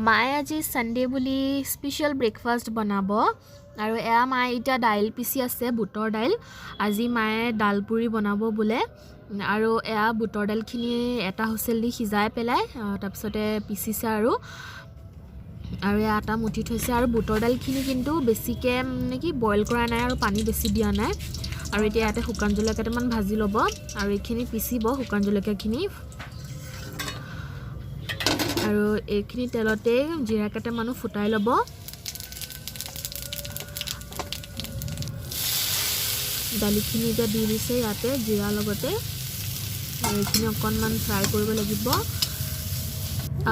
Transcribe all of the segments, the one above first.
মায়ে আজি সানডে বুলি স্পেশাল ব্ৰেকফাষ্ট বনাব আৰু এয়া মায়ে এতিয়া দাইল পিচি আছে বুটৰ দাইল আজি মায়ে দাল পুৰি বনাব বোলে আৰু এয়া বুটৰ দাইলখিনি এটা হুইসেল দি সিজাই পেলাই তাৰপিছতে পিচিছে আৰু এয়া আটা মুঠি থৈছে আৰু বুটৰ দাইলখিনি কিন্তু বেছিকে নেকি বইল কৰা নাই আৰু পানী বেছি দিয়া নাই আৰু এতিয়া ইয়াতে শুকান জলকীয়া কেইটামান ভাজি ল'ব আৰু এইখিনি পিচিব শুকান জলকীয়াখিনি আৰু এইখিনি তেলতে জিৰা কেইটামানো ফুটাই ল'ব দালিখিনি এতিয়া দি দিছে ইয়াতে জিৰা লগতে আৰু এইখিনি অকণমান ফ্ৰাই কৰিব লাগিব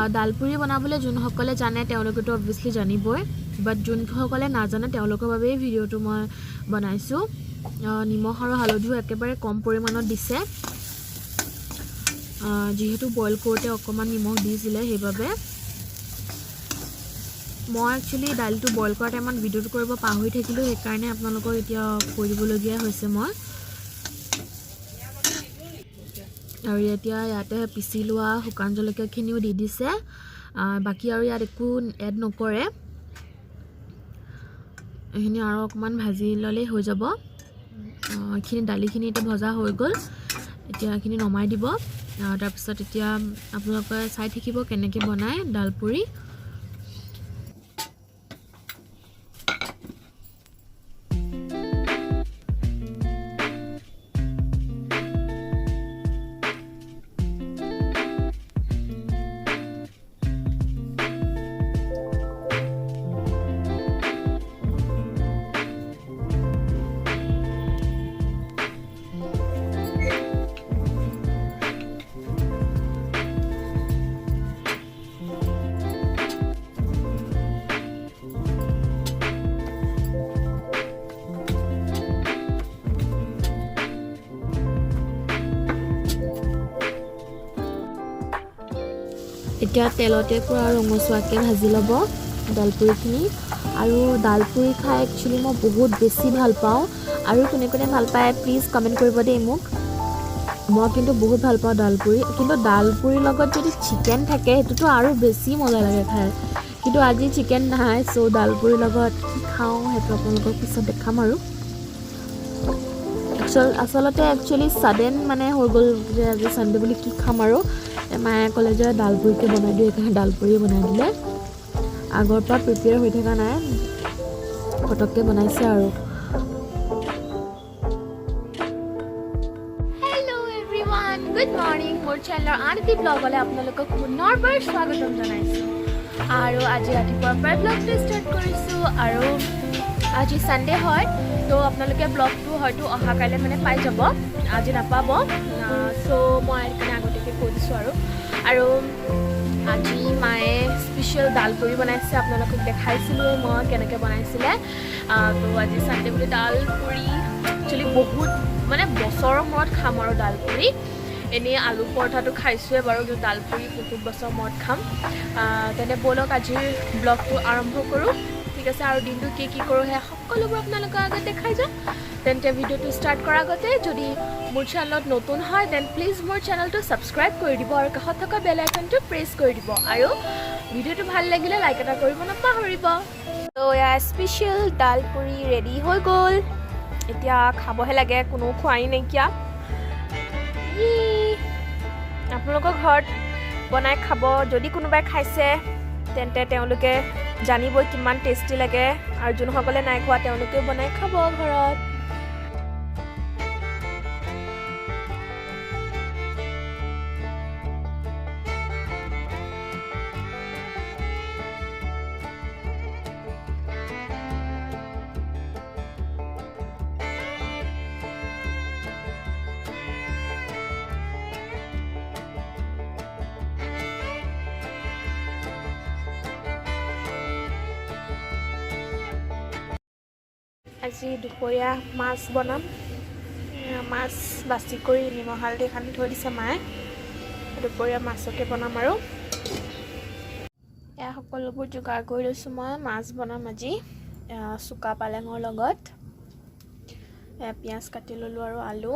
দালপুৰি বনাবলৈ যোনসকলে জানে তেওঁলোকেতো অবভিয়াসলি জানিবই বাট যোনসকলে নাজানে তেওঁলোকৰ বাবে ভিডিঅ'টো মই বনাইছো নিমখ আৰু হালধিও একেবাৰে কম পৰিমাণত দিছে যেহেতু বইল কৰোতে অকমান নিমখ দিছিলে সেইবাবে মই একচুয়ালি দাইলটো বইল কৰা টাইমত ভিডিঅ'টো কৰিব পাহৰি থাকিলো সেই কাৰণে আপোনালোকক এতিয়া কৰিবলগীয়া হৈছে মই আৰু এতিয়া ইয়াতে পিচি লোৱা শুকান জলকীয়াখিনিও দি দিছে বাকি আৰু ইয়াত একো এড নকৰে এখিনি আৰু অকমান ভাজি ললে হৈ যাব এখিনি দালিখিনি এটা ভজা হৈ গল এতিয়া এখিনি নমাই দিব তাৰ পিছত এতিয়া আপোনালোকে চাই থাকিব কেনেকৈ বনায় দালপুৰি এতিয়া তেলতে পুৰা ৰঙচুৱাকৈ ভাজি ল'ব দালপুৰিখিনি আৰু দালপুৰি খাই একচুয়ালি মই বহুত বেছি ভাল পাওঁ আৰু কোনে কোনে ভাল পায় প্লিজ কমেন্ট কৰিব দেই মোক মই কিন্তু বহুত ভাল পাওঁ দালপুৰি কিন্তু দালপুৰিৰ লগত যদি চিকেন থাকে এটোটো আৰু বেছি মজা লাগে খাই কিন্তু আজি চিকেন নাই সো দালপুৰিৰ লগত কি খাওঁ হেতু আপোনালোকক পিছত দেখাম আৰু আসলতে একচুয়ালি সাডেন মানে হৈ গল যে আজি সানডে বুলি কি খাম আৰু মায়ে কলে যে দালপুৰিকে বনাই দিও এখানে দালপুৰি বনাই দিলে আগৰ পৰা প্ৰিপেয়াৰ হৈ থকা নাই ফটককে বনাইছে আৰু হেল্ল এভৰিৱান গুড মৰ্নিং মোৰ চেনেলৰ আনটি ব্লগলৈ আপোনালোকক পুনৰবাৰ স্বাগতম জনাইছো আৰু আজি ৰাতিপুৱাৰ পৰা ব্লগটো ষ্টাৰ্ট কৰিছো আৰু আজি সানডে হয় তো আপোনালোকে ব্লগটো হয়তো অহা কাইলে মানে পাই যাব আজি নাপাব সো মই এখানে আগতেকে কৈ দিছো আৰু আজি মায়ে স্পেশাল দালপুৰি বনাইছে আপোনালোকক দেখাইছিলো মই কেনেকৈ বনাইছিলে তো আজি সানডে বুলি দালপুৰি একচুয়ালি বহুত মানে বছৰৰ মূৰত খাম আৰু দালপুৰি এনে আলু পৰঠাটো খাইছোৱে বাৰু কিন্তু দালপুৰি বহুত বছৰ মূৰত খাম তেনে বলক আজিৰ ব্লগটো আৰম্ভ কৰো ঠিক আছে আৰু দিনটো কি কৰো হে সকলোবোৰ আপোনালোকৰ আগত দেখাই যাম তেন্তে ভিডিঅ'টো ষ্টাৰ্ট কৰাৰ আগতে যদি মোৰ চেনেলত নতুন হয় দেন প্লিজ মোৰ চেনেলটো সাবস্ক্ৰাইব কৰি দিব আৰু কাষত থকা বেল আইকনটো প্ৰেছ কৰি দিব আৰু ভিডিঅ'টো ভাল লাগিলে লাইক এটা কৰিব নাপাহৰিব তো ইয়া স্পেশাল দালপুৰি ৰেডি হৈ গ'ল এতিয়া খাবহে লাগে কোনো খোৱাই নাইকিয়া আপোনালোকৰ ঘৰত বনাই খাব যদি কোনোবাই খাইছে তেন্তে তেওঁলোকে জানিবই কিমান টেষ্টি লাগে আৰু যোনসকলে নাই খোৱা তেওঁলোকে বনাই খাব ঘৰত আজি দুপৰীয়া মাছ বনাম মাছ বাছি কৰি নিমখ হালধি সানি থৈ দিছে মায়ে দুপৰীয়া মাছকে বনাম আৰু এয়া সকলোবোৰ যোগাৰ কৰি লৈছো মই মাছ বনাম আজি সুকা পালেঙৰ লগত পিয়াজ কাটি ললো আৰু আলু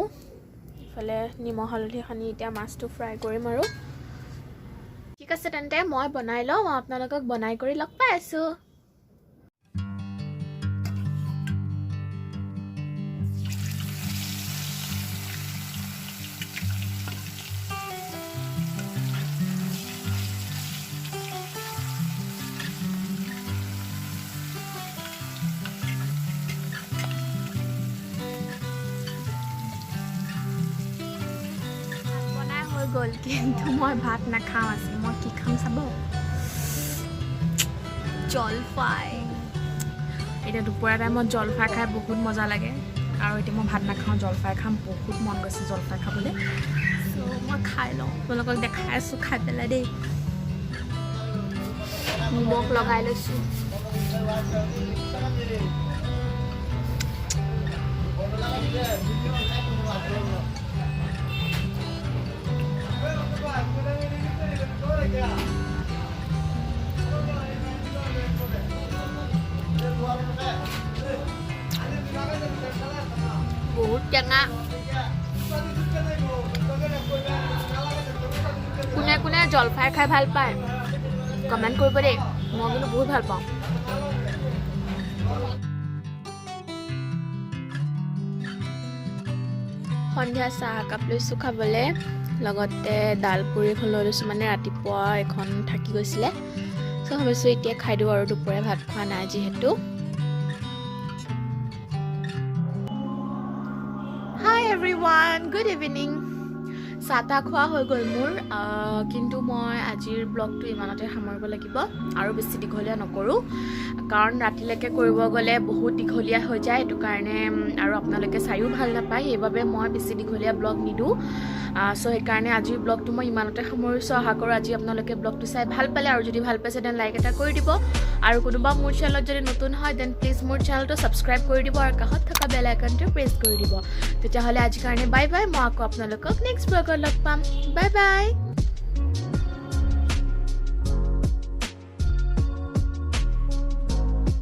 ইফালে নিমখ হালধি সানি এতিয়া মাছটো ফ্ৰাই কৰিম আৰু কি ঠিক আছে তেন্তে মই বনাই লওঁ মই আপোনালোকক বনাই কৰি লগ পাই আছো গ'ল কিন্তু মই ভাত নাখাওঁ আজি মই কি খাম চাব জলফাই এতিয়া দুপৰীয়া টাইমত জলফাই খাই বহুত মজা লাগে আৰু এতিয়া মই ভাত নাখাওঁ জলফাই খাম বহুত মন গৈছে জলফাই খাবলৈ চ' মই খাই লওঁ আপোনালোকক দেখাই আছোঁ খাই পেলাই দেই নিমখ লগাই লৈছোঁ বহুত টেঙা কোনে কোনে জলফাই খাই ভাল পায় কমেণ্ট কৰিব দেই মই কিন্তু বহুত ভাল পাওঁ সন্ধিয়া চাহ একাপ লৈছোঁ খাবলৈ লগতে দাল পুৰি এখন লৈ লৈছোঁ মানে ৰাতিপুৱা এখন থাকি গৈছিলে চ' ভাবিছোঁ এতিয়া খাই দিওঁ আৰু দুপৰীয়া ভাত খোৱা নাই যিহেতু হাই এভৰিৱান গুড ইভিনিং চাহ তাহ খোৱা হৈ গ'ল মোৰ কিন্তু মই আজিৰ ব্লগটো ইমানতে সামৰিব লাগিব আৰু বেছি দীঘলীয়া নকৰোঁ কাৰণ ৰাতিলৈকে কৰিব গ'লে বহুত দীঘলীয়া হৈ যায় সেইটো কাৰণে আৰু আপোনালোকে চাইও ভাল নাপায় সেইবাবে মই বেছি দীঘলীয়া ব্লগ নিদিওঁ চ' সেইকাৰণে আজিৰ ব্লগটো মই ইমানতে সামৰিছোঁ আশা কৰোঁ আজি আপোনালোকে ব্লগটো চাই ভাল পালে আৰু যদি ভাল পাইছে দেন লাইক এটা কৰি দিব আৰু কোনোবা মোৰ চেনেলত যদি নতুন হয় দেন প্লিজ মোৰ চেনেলটো ছাবস্ক্ৰাইব কৰি দিব আৰু কাষত থকা বেল আইকনটো প্ৰেছ কৰি দিব তেতিয়াহ'লে আজিৰ কাৰণে বাই বাই মই আকৌ আপোনালোকক নেক্সট ব্লগত লগ পাম বাই বাই